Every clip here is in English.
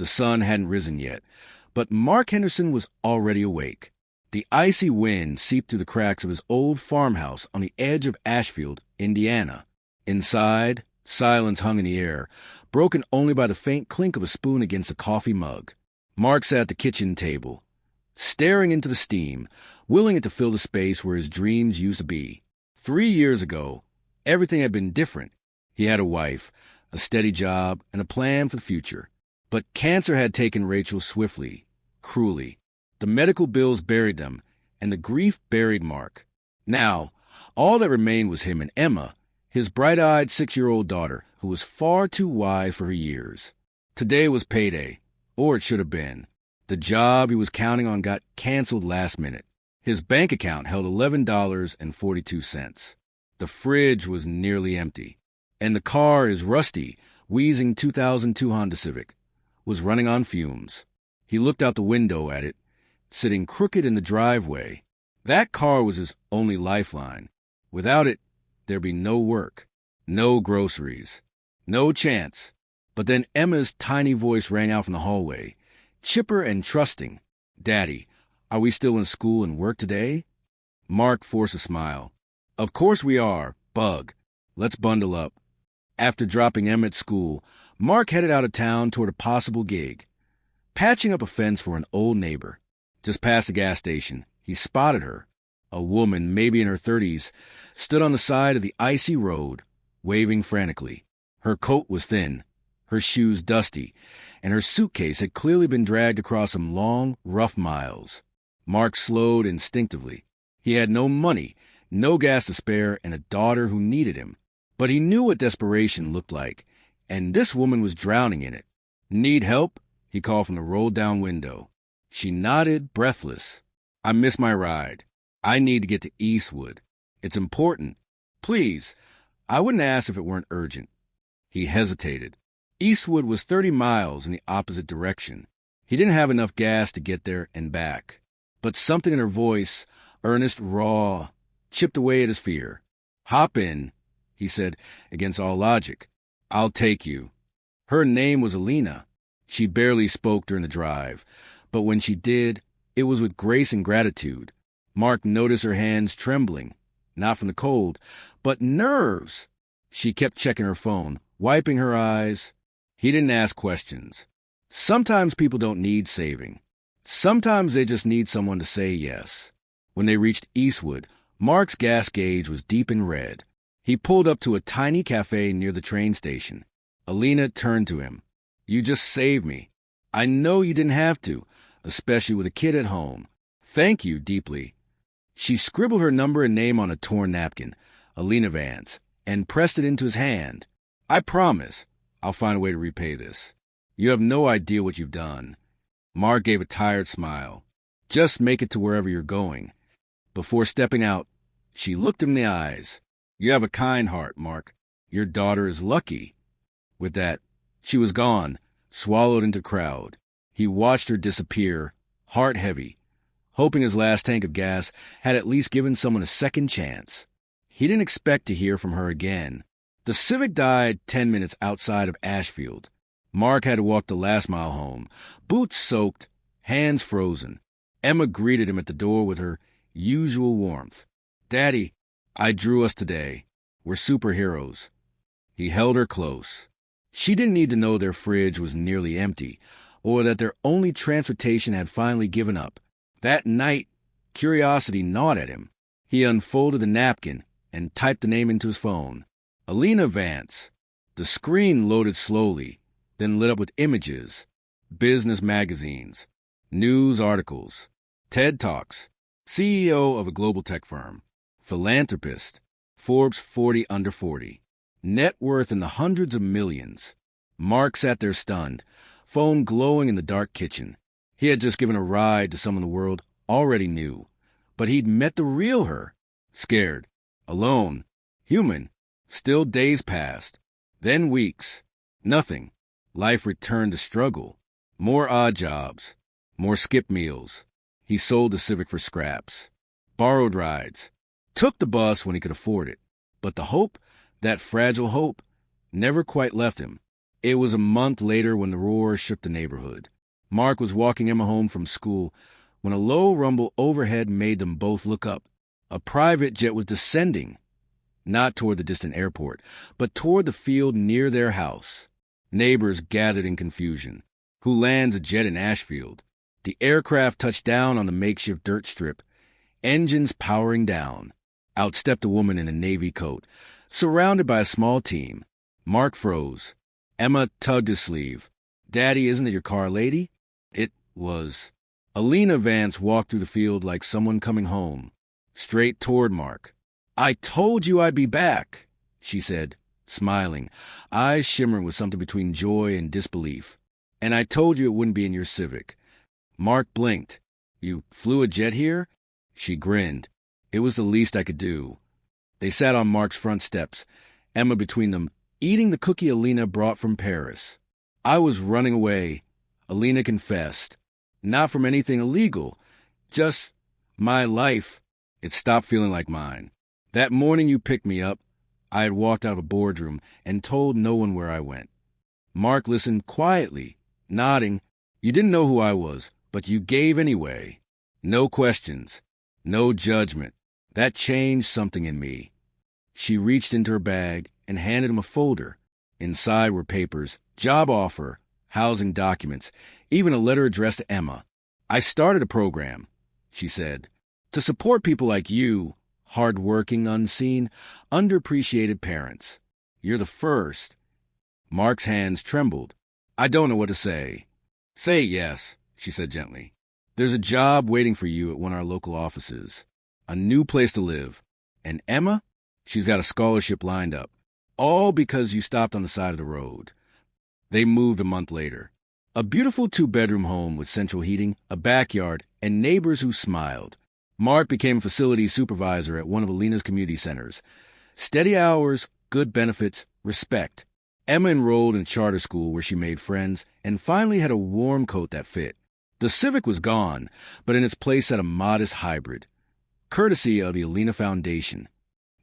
The sun hadn't risen yet, but Mark Henderson was already awake. The icy wind seeped through the cracks of his old farmhouse on the edge of Ashfield, Indiana. Inside, silence hung in the air, broken only by the faint clink of a spoon against a coffee mug. Mark sat at the kitchen table, staring into the steam, willing it to fill the space where his dreams used to be. 3 years ago, everything had been different. He had a wife, a steady job, and a plan for the future. But cancer had taken Rachel swiftly, cruelly. The medical bills buried them, and the grief buried Mark. Now, all that remained was him and Emma, his bright-eyed 6-year-old daughter, who was far too wise for her years. Today was payday, or it should have been. The job he was counting on got canceled last minute. His bank account held $11.42. The fridge was nearly empty, and the car, his rusty, wheezing 2002 Honda Civic, was running on fumes. He looked out the window at it, sitting crooked in the driveway. That car was his only lifeline. Without it, there'd be no work, no groceries, no chance. But then Emma's tiny voice rang out from the hallway, chipper and trusting. "Daddy, are we still in school and work today?" Mark forced a smile. "Of course we are, Bug. Let's bundle up." After dropping Emma at school, Mark headed out of town toward a possible gig, patching up a fence for an old neighbor. Just past the gas station, he spotted her. A woman, maybe in her 30s, stood on the side of the icy road, waving frantically. Her coat was thin, her shoes dusty, and her suitcase had clearly been dragged across some long, rough miles. Mark slowed instinctively. He had no money, no gas to spare, and a daughter who needed him. But he knew what desperation looked like, and this woman was drowning in it. "Need help?" he called from the rolled-down window. She nodded, breathless. "I missed my ride. I need to get to Eastwood. It's important. Please, I wouldn't ask if it weren't urgent." He hesitated. Eastwood was 30 miles in the opposite direction. He didn't have enough gas to get there and back. But something in her voice, earnest, raw, chipped away at his fear. "Hop in," he said, against all logic. "I'll take you." Her name was Alina. She barely spoke during the drive, but when she did, it was with grace and gratitude. Mark noticed her hands trembling, not from the cold, but nerves. She kept checking her phone, wiping her eyes. He didn't ask questions. Sometimes people don't need saving. Sometimes they just need someone to say yes. When they reached Eastwood, Mark's gas gauge was deep in red. He pulled up to a tiny cafe near the train station. Alina turned to him. "You just saved me. I know you didn't have to, especially with a kid at home. Thank you deeply." She scribbled her number and name on a torn napkin, Alina Vance, and pressed it into his hand. "I promise I'll find a way to repay this. You have no idea what you've done." Mark gave a tired smile. "Just make it to wherever you're going." Before stepping out, she looked him in the eyes. "You have a kind heart, Mark. Your daughter is lucky." With that, she was gone, swallowed into crowd. He watched her disappear, heart heavy, hoping his last tank of gas had at least given someone a second chance. He didn't expect to hear from her again. The Civic died 10 minutes outside of Ashfield. Mark had to walk the last mile home, boots soaked, hands frozen. Emma greeted him at the door with her usual warmth. "Daddy, I drew us today. We're superheroes." He held her close. She didn't need to know their fridge was nearly empty, or that their only transportation had finally given up. That night, curiosity gnawed at him. He unfolded the napkin and typed the name into his phone. Alina Vance. The screen loaded slowly, then lit up with images, business magazines, news articles, TED Talks, CEO of a global tech firm, philanthropist, Forbes 40 under 40, net worth in the hundreds of millions. Mark sat there stunned, phone glowing in the dark kitchen. He had just given a ride to someone the world already knew, but he'd met the real her. Scared, alone, human. Still days passed, then weeks. Nothing. Life returned to struggle. More odd jobs, more skip meals. He sold the Civic for scraps, borrowed rides, took the bus when he could afford it. But the hope, that fragile hope, never quite left him. It was a month later when the roar shook the neighborhood. Mark was walking Emma home from school when a low rumble overhead made them both look up. A private jet was descending, not toward the distant airport, but toward the field near their house. Neighbors gathered in confusion. Who lands a jet in Ashfield? The aircraft touched down on the makeshift dirt strip, engines powering down. Out stepped a woman in a navy coat, surrounded by a small team. Mark froze. Emma tugged his sleeve. "Daddy, isn't it your car, lady?" It was. Alina Vance walked through the field like someone coming home, straight toward Mark. "I told you I'd be back," she said, smiling, eyes shimmering with something between joy and disbelief. "And I told you it wouldn't be in your Civic." Mark blinked. "You flew a jet here?" She grinned. "It was the least I could do." They sat on Mark's front steps, Emma between them, eating the cookie Alina brought from Paris. "I was running away," Alina confessed. "Not from anything illegal. Just my life. It stopped feeling like mine. That morning you picked me up, I had walked out of a boardroom and told no one where I went." Mark listened quietly, nodding. "You didn't know who I was, but you gave anyway. No questions, no judgment. That changed something in me." She reached into her bag and handed him a folder. Inside were papers, job offer, housing documents, even a letter addressed to Emma. "I started a program," she said, "to support people like you, hard-working, unseen, underappreciated parents. You're the first." Mark's hands trembled. "I don't know what to say." "Say yes," she said gently. "There's a job waiting for you at one of our local offices. A new place to live. And Emma? She's got a scholarship lined up. All because you stopped on the side of the road." They moved a month later. A beautiful 2-bedroom home with central heating, a backyard, and neighbors who smiled. Mark became a facilities supervisor at one of Alina's community centers. Steady hours, good benefits, respect. Emma enrolled in charter school where she made friends and finally had a warm coat that fit. The Civic was gone, but in its place sat a modest hybrid, courtesy of the Alina Foundation.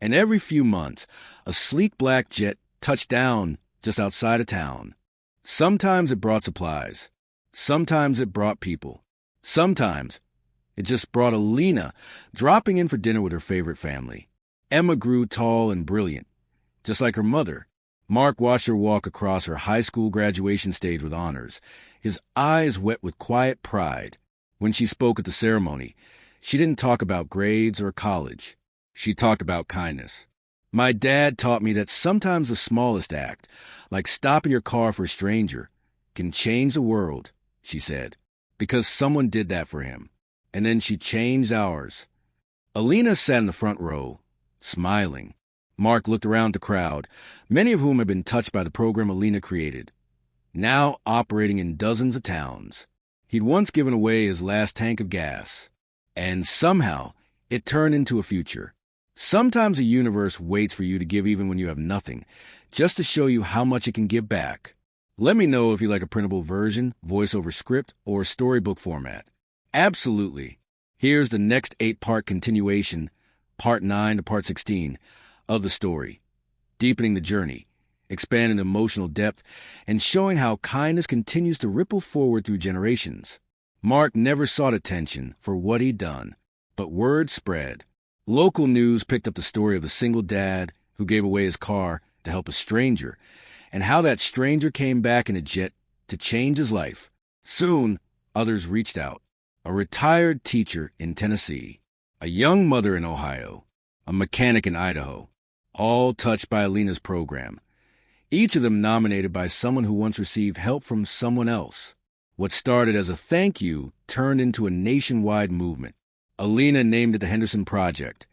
And every few months, a sleek black jet touched down just outside of town. Sometimes it brought supplies. Sometimes it brought people. Sometimes it just brought Alina, dropping in for dinner with her favorite family. Emma grew tall and brilliant, just like her mother. Mark watched her walk across her high school graduation stage with honors, his eyes wet with quiet pride. When she spoke at the ceremony, she didn't talk about grades or college. She talked about kindness. "My dad taught me that sometimes the smallest act, like stopping your car for a stranger, can change the world," she said, "because someone did that for him. And then she changed ours." Alina sat in the front row, smiling. Mark looked around the crowd, many of whom had been touched by the program Alina created, now operating in dozens of towns. He'd once given away his last tank of gas, and somehow it turned into a future. Sometimes the universe waits for you to give even when you have nothing, just to show you how much it can give back. Let me know if you like a printable version, voiceover script, or storybook format. Absolutely. Here's the next 8-part continuation, Part 9 to Part 16, of the story, deepening the journey, expanding emotional depth, and showing how kindness continues to ripple forward through generations. Mark never sought attention for what he'd done, but word spread. Local news picked up the story of a single dad who gave away his car to help a stranger, and how that stranger came back in a jet to change his life. Soon, others reached out. A retired teacher in Tennessee, a young mother in Ohio, a mechanic in Idaho, all touched by Alina's program. Each of them nominated by someone who once received help from someone else. What started as a thank you turned into a nationwide movement. Alina named it the Henderson Project,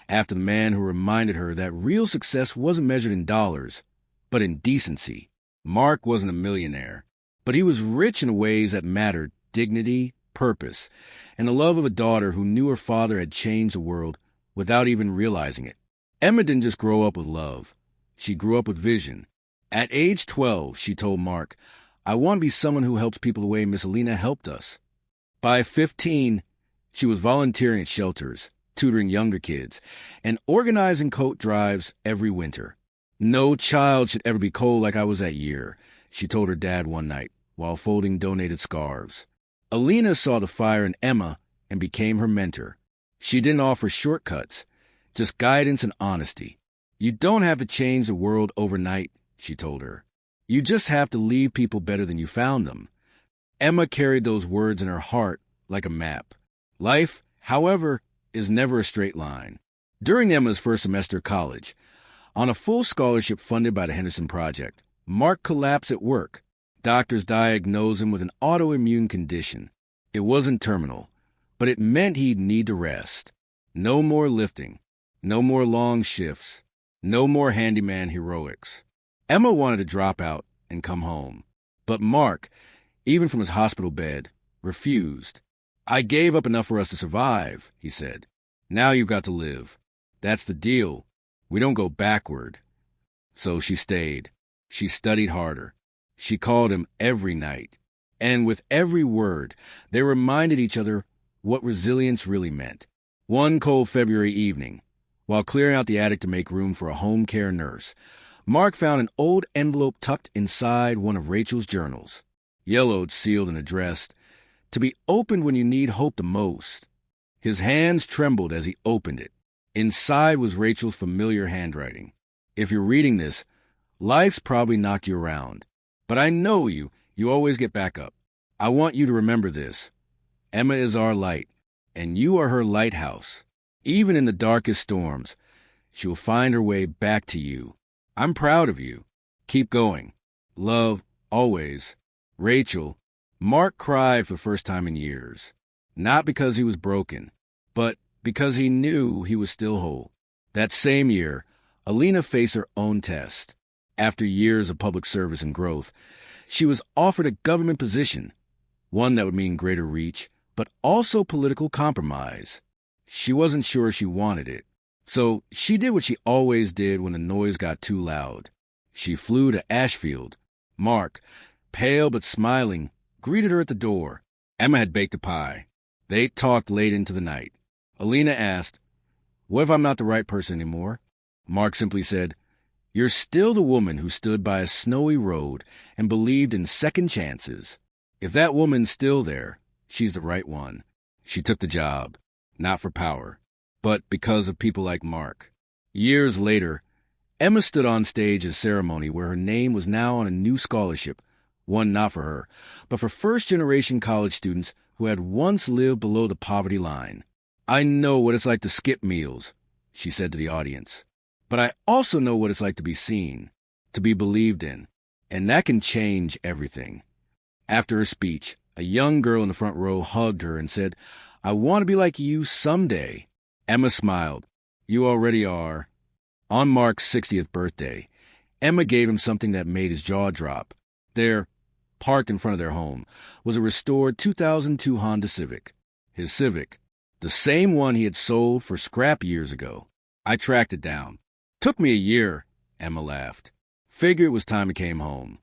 after the man who reminded her that real success wasn't measured in dollars, but in decency. Mark wasn't a millionaire, but he was rich in ways that mattered: dignity, purpose, and the love of a daughter who knew her father had changed the world without even realizing it. Emma didn't just grow up with love. She grew up with vision. At age 12, she told Mark, "I want to be someone who helps people the way Miss Alina helped us." By 15, she was volunteering at shelters, tutoring younger kids, and organizing coat drives every winter. "No child should ever be cold like I was that year," she told her dad one night while folding donated scarves. Alina saw the fire in Emma and became her mentor. She didn't offer shortcuts, just guidance and honesty. You don't have to change the world overnight, she told her. You just have to leave people better than you found them. Emma carried those words in her heart like a map. Life, however, is never a straight line. During Emma's first semester of college, on a full scholarship funded by the Henderson Project, Mark collapsed at work. Doctors diagnosed him with an autoimmune condition. It wasn't terminal, but it meant he'd need to rest. No more lifting, no more long shifts, no more handyman heroics. Emma wanted to drop out and come home, but Mark, even from his hospital bed, refused. I gave up enough for us to survive, he said. Now you've got to live. That's the deal. We don't go backward. So she stayed. She studied harder. She called him every night. And with every word, they reminded each other what resilience really meant. One cold February evening, while clearing out the attic to make room for a home care nurse, Mark found an old envelope tucked inside one of Rachel's journals, yellowed, sealed, and addressed, "To be opened when you need hope the most." His hands trembled as he opened it. Inside was Rachel's familiar handwriting. If you're reading this, life's probably knocked you around. But I know you always get back up. I want you to remember this. Emma is our light, and you are her lighthouse. Even in the darkest storms, she will find her way back to you. I'm proud of you. Keep going. Love, always. Rachel. Mark cried for the first time in years. Not because he was broken, but because he knew he was still whole. That same year, Alina faced her own test. After years of public service and growth, she was offered a government position, one that would mean greater reach, but also political compromise. She wasn't sure she wanted it, so she did what she always did when the noise got too loud. She flew to Ashfield. Mark, pale but smiling, greeted her at the door. Emma had baked a pie. They talked late into the night. Alina asked, "What if I'm not the right person anymore?" Mark simply said, "You're still the woman who stood by a snowy road and believed in second chances. If that woman's still there, she's the right one." She took the job, not for power, but because of people like Mark. Years later, Emma stood on stage at a ceremony where her name was now on a new scholarship, one not for her, but for first-generation college students who had once lived below the poverty line. "I know what it's like to skip meals," she said to the audience. "But I also know what it's like to be seen, to be believed in, and that can change everything." After her speech, a young girl in the front row hugged her and said, "I want to be like you someday." Emma smiled. "You already are." On Mark's 60th birthday, Emma gave him something that made his jaw drop. There, parked in front of their home, was a restored 2002 Honda Civic. His Civic, the same one he had sold for scrap years ago. I tracked it down. "Took me a year," Emma laughed. "Figured it was time he came home."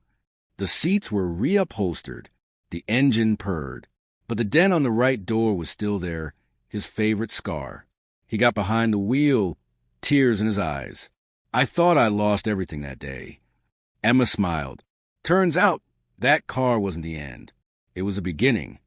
The seats were reupholstered. The engine purred. But the dent on the right door was still there, his favorite scar. He got behind the wheel, tears in his eyes. "I thought I lost everything that day." Emma smiled. "Turns out that car wasn't the end. It was a beginning."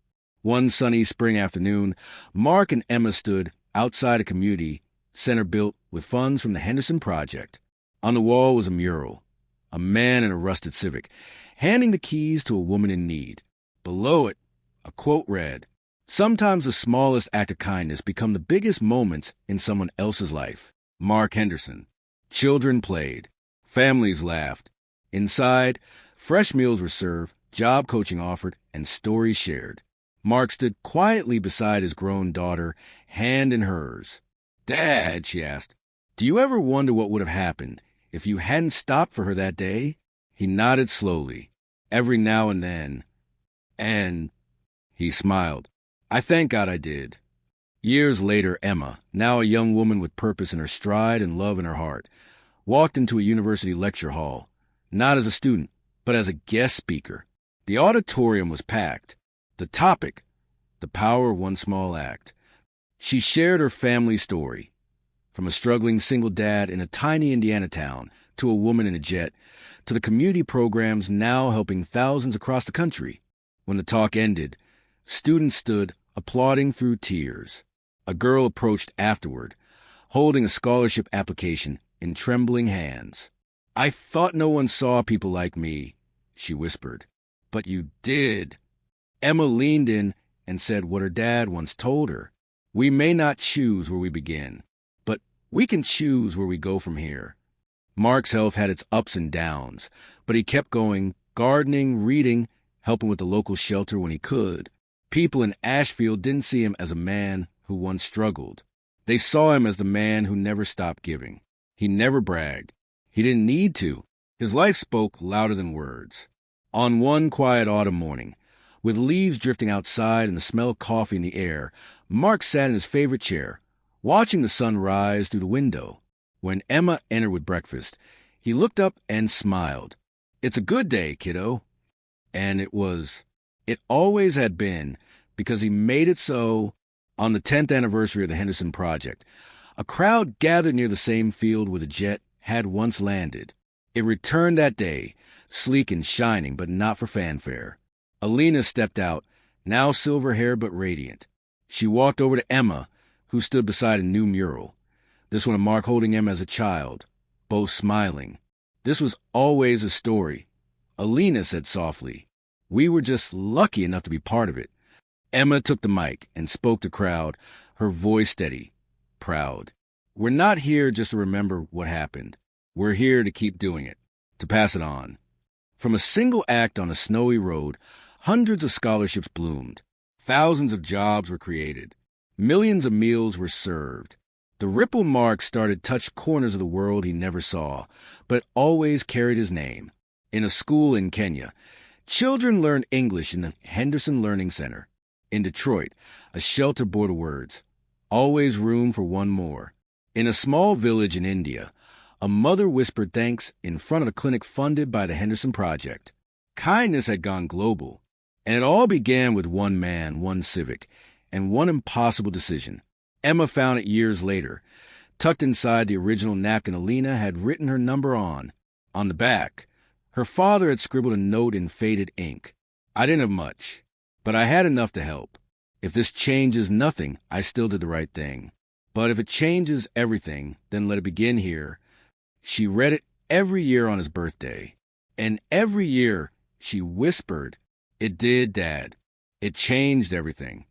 One sunny spring afternoon, Mark and Emma stood outside a community center built with funds from the Henderson Project. On the wall was a mural, a man in a rusted Civic, handing the keys to a woman in need. Below it, a quote read, "Sometimes the smallest act of kindness become the biggest moments in someone else's life." Mark Henderson. Children played. Families laughed. Inside, fresh meals were served, job coaching offered, and stories shared. Mark stood quietly beside his grown daughter, hand in hers. "Dad," she asked, "do you ever wonder what would have happened if you hadn't stopped for her that day?" He nodded slowly, every now and then. And he smiled. "I thank God I did." Years later, Emma, now a young woman with purpose in her stride and love in her heart, walked into a university lecture hall, not as a student, but as a guest speaker. The auditorium was packed. The topic, the power of one small act. She shared her family story, from a struggling single dad in a tiny Indiana town to a woman in a jet, to the community programs now helping thousands across the country. When the talk ended, students stood, applauding through tears. A girl approached afterward, holding a scholarship application in trembling hands. "I thought no one saw people like me," she whispered. "But you did." Emma leaned in and said what her dad once told her. "We may not choose where we begin, but we can choose where we go from here." Mark's health had its ups and downs, but he kept going, gardening, reading, helping with the local shelter when he could. People in Ashfield didn't see him as a man who once struggled. They saw him as the man who never stopped giving. He never bragged. He didn't need to. His life spoke louder than words. On one quiet autumn morning, with leaves drifting outside and the smell of coffee in the air, Mark sat in his favorite chair, watching the sun rise through the window. When Emma entered with breakfast, he looked up and smiled. "It's a good day, kiddo." And it was. It always had been, because he made it so. On the 10th anniversary of the Henderson Project, a crowd gathered near the same field where the jet had once landed. It returned that day, sleek and shining, but not for fanfare. Alina stepped out, now silver-haired but radiant. She walked over to Emma, who stood beside a new mural. This one of Mark holding Emma as a child, both smiling. This was always a story. Alina said softly, "We were just lucky enough to be part of it." Emma took the mic and spoke to the crowd, her voice steady, proud. "We're not here just to remember what happened. We're here to keep doing it, to pass it on." From a single act on a snowy road, hundreds of scholarships bloomed. Thousands of jobs were created. Millions of meals were served. The ripple Mark started touched corners of the world he never saw, but always carried his name. In a school in Kenya, children learned English in the Henderson Learning Center. In Detroit, a shelter bore the words, "Always room for one more." In a small village in India, a mother whispered thanks in front of a clinic funded by the Henderson Project. Kindness had gone global, and it all began with one man, one civic, and one impossible decision. Emma found it years later, tucked inside the original napkin Alina had written her number on. On the back, her father had scribbled a note in faded ink. "I didn't have much, but I had enough to help. If this changes nothing, I still did the right thing. But if it changes everything, then let it begin here." She read it every year on his birthday. And every year she whispered, "It did, Dad. It changed everything."